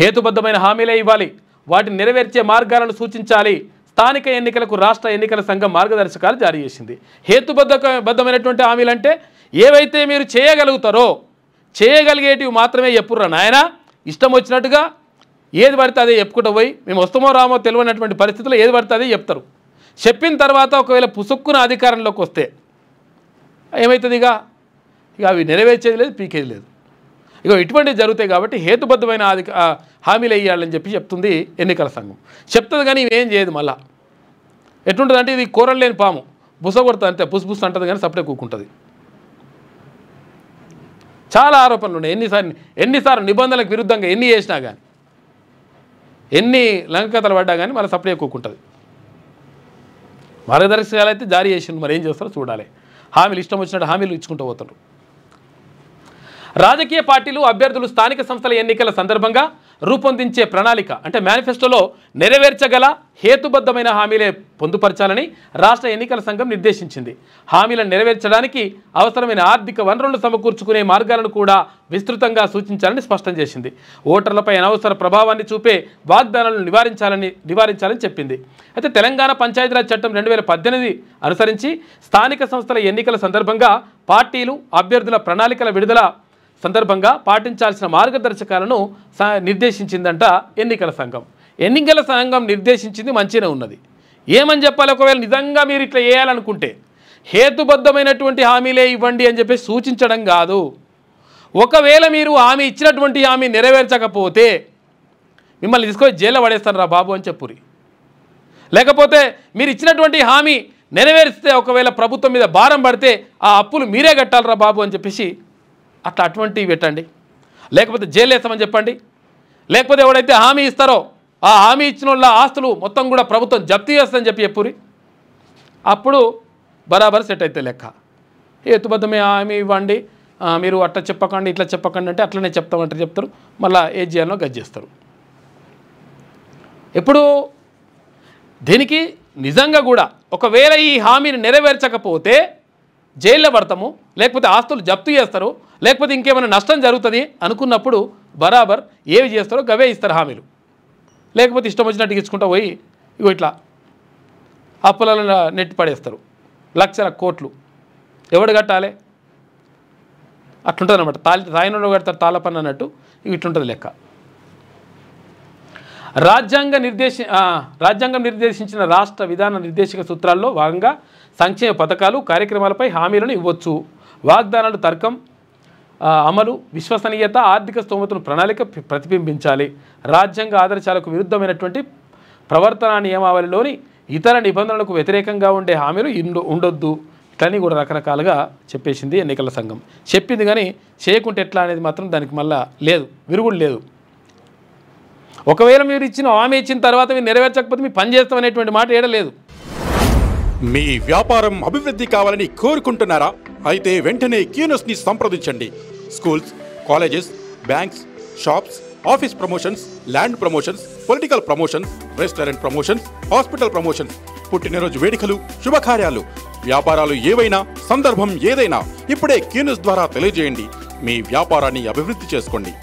హేతుబద్ధమైన హామీలే ఇవ్వాలి, వాటిని నెరవేర్చే మార్గాలను సూచించాలి. స్థానిక ఎన్నికలకు రాష్ట్ర ఎన్నికల సంఘం మార్గదర్శకాలు జారీ చేసింది. హేతుబద్ధమైనటువంటి హామీలు అంటే ఏవైతే మీరు చేయగలుగుతారో చేయగలిగేటివి మాత్రమే చెప్పుర్రా నాయన. ఇష్టం వచ్చినట్టుగా ఏది పడితే అదే చెప్పుకుంటూ పోయి మేము వస్తామో రామో తెలియనటువంటి పరిస్థితుల్లో ఏది పడితే అదే చెప్తారు. చెప్పిన తర్వాత ఒకవేళ పుసుక్కున అధికారంలోకి వస్తే ఏమవుతుంది? ఇక అవి నెరవేర్చేది లేదు, పీకేది లేదు. ఇక ఇటువంటివి జరుగుతాయి. కాబట్టి హేతుబద్ధమైన హామీలు వేయాలని చెప్తుంది ఎన్నికల సంఘం. చెప్తుంది కానీ ఇవేం చేయదు. మళ్ళా ఎట్లుంటుంది అంటే ఇది కూరలు లేని పాము, బుస కొడుతుంది అంతే, బుస్ అంటుంది కానీ సపరేట్ కూకుంటుంది. చాలా ఆరోపణలు ఉన్నాయి. ఎన్నిసార్లు నిబంధనలకు విరుద్ధంగా ఎన్ని చేసినా కానీ, ఎన్ని లంకకథలు పడ్డా కానీ మళ్ళీ సపరేట్ కూకుంటుంది. మార్గదర్శకాలు అయితే జారీ చేసింది, మరి ఏం చేస్తారో చూడాలి. హామీలు ఇష్టం వచ్చినట్టు హామీలు ఇచ్చుకుంటూ పోతారు. రాజకీయ పార్టీలు అభ్యర్థులు స్థానిక సంస్థల ఎన్నికల సందర్భంగా రూపొందించే ప్రణాళిక అంటే మేనిఫెస్టోలో నెరవేర్చగల హేతుబద్ధమైన హామీలే పొందుపరచాలని రాష్ట్ర ఎన్నికల సంఘం నిర్దేశించింది. హామీలను నెరవేర్చడానికి అవసరమైన ఆర్థిక వనరులను సమకూర్చుకునే మార్గాలను కూడా విస్తృతంగా సూచించాలని స్పష్టం చేసింది. ఓటర్లపై అనవసర ప్రభావాన్ని చూపే వాగ్దానాలను నివారించాలని చెప్పింది. అయితే తెలంగాణ పంచాయతీరాజ్ చట్టం 2018 అనుసరించి స్థానిక సంస్థల ఎన్నికల సందర్భంగా పార్టీలు అభ్యర్థుల ప్రణాళికల విడుదల సందర్భంగా పాటించాల్సిన మార్గదర్శకాలను నిర్దేశించిందంట ఎన్నికల సంఘం. ఎన్నికల సంఘం నిర్దేశించింది మంచిగానే ఉన్నది. ఏమని చెప్పాలి? ఒకవేళ నిజంగా మీరు ఇట్లా చేయాలనుకుంటే హేతుబద్ధమైనటువంటి హామీలే ఇవ్వండి అని చెప్పి సూచించడం కాదు. ఒకవేళ మీరు హామీ ఇచ్చినటువంటి హామీ నెరవేర్చకపోతే మిమ్మల్ని తీసుకొని జైల్లో పడేస్తాను రా బాబు అని చెప్పురి. లేకపోతే మీరు ఇచ్చినటువంటి హామీ నెరవేరిస్తే ఒకవేళ ప్రభుత్వం మీద భారం పడితే ఆ అప్పులు మీరే కట్టాలరా బాబు అని చెప్పేసి అటువంటివి పెట్టండి. లేకపోతే జైలు వేస్తామని చెప్పండి. లేకపోతే ఎవడైతే హామీ ఇస్తారో ఆ హామీ ఇచ్చిన వాళ్ళ ఆస్తులు మొత్తం కూడా ప్రభుత్వం జప్తీ చేస్తుందని చెప్పురి. అప్పుడు బరాబర్ సెట్ అయితే లెక్క. హేతుబద్ధమే హామీ ఇవ్వండి, మీరు అట్లా చెప్పకండి ఇట్లా చెప్పకండి అంటే అట్లనే చెప్తామంటారు, చెప్తారు. మళ్ళీ ఏ చేయాలో గజ్జేస్తారు. ఎప్పుడు దీనికి నిజంగా కూడా ఒకవేళ ఈ హామీని నెరవేర్చకపోతే జైల్లో పడతాము, లేకపోతే ఆస్తులు జప్తు చేస్తారు, లేకపోతే ఇంకేమైనా నష్టం జరుగుతుంది అనుకున్నప్పుడు బరాబర్ ఏవి చేస్తారో గవే ఇస్తారు హామీలు. లేకపోతే ఇష్టం వచ్చినట్టు ఇచ్చుకుంటూ పోయి ఇగో ఇట్లా అప్పులలో నెట్టి పడేస్తారు. లక్షల కోట్లు ఎవడు కట్టాలి? అట్లుంటుంది అనమాట. తాయినోడు కడతారు తాళపన్ను అన్నట్టు ఇట్లుంటుంది లెక్క. రాజ్యాంగం నిర్దేశించిన రాష్ట్ర విధాన నిర్దేశక సూత్రాల్లో భాగంగా సంక్షేమ పథకాలు కార్యక్రమాలపై హామీలను ఇవ్వచ్చు. వాగ్దానాలు తర్కం, అమలు, విశ్వసనీయత, ఆర్థిక స్తోమతను ప్రణాళిక ప్రతిబింబించాలి. రాజ్యాంగ ఆదర్శాలకు విరుద్ధమైనటువంటి ప్రవర్తన నియమావళిలోని ఇతర నిబంధనలకు వ్యతిరేకంగా ఉండే హామీలు ఉండొద్దు. ఇట్లని కూడా రకరకాలుగా చెప్పేసింది ఎన్నికల సంఘం. చెప్పింది కానీ చేయకుంటే ఎట్లా అనేది మాత్రం దానికి మళ్ళా లేదు, విరుగుడు లేదు. ఒకవేళ మీరు హామీ ఇచ్చిన తర్వాత మీరు నెరవేర్చకపోతే మీ పని చేస్తామనేటువంటి మాట ఏడలేదు. మీ వ్యాపారం అభివృద్ధి కావాలని కోరుకుంటున్నారా? అయితే వెంటనే క్యూనస్ని సంప్రదించండి. Schools, colleges, banks, shops, office promotions, land promotions, political promotions, restaurant promotions, hospital promotions, పుట్టినరోజు వేడుకలు, శుభకార్యాలు, వ్యాపారాలు ఏవైనా, సందర్భం ఏదైనా ఇప్పుడే క్యూనస్ ద్వారా తెలియజేయండి. మీ వ్యాపారాన్ని అభివృద్ధి చేసుకోండి.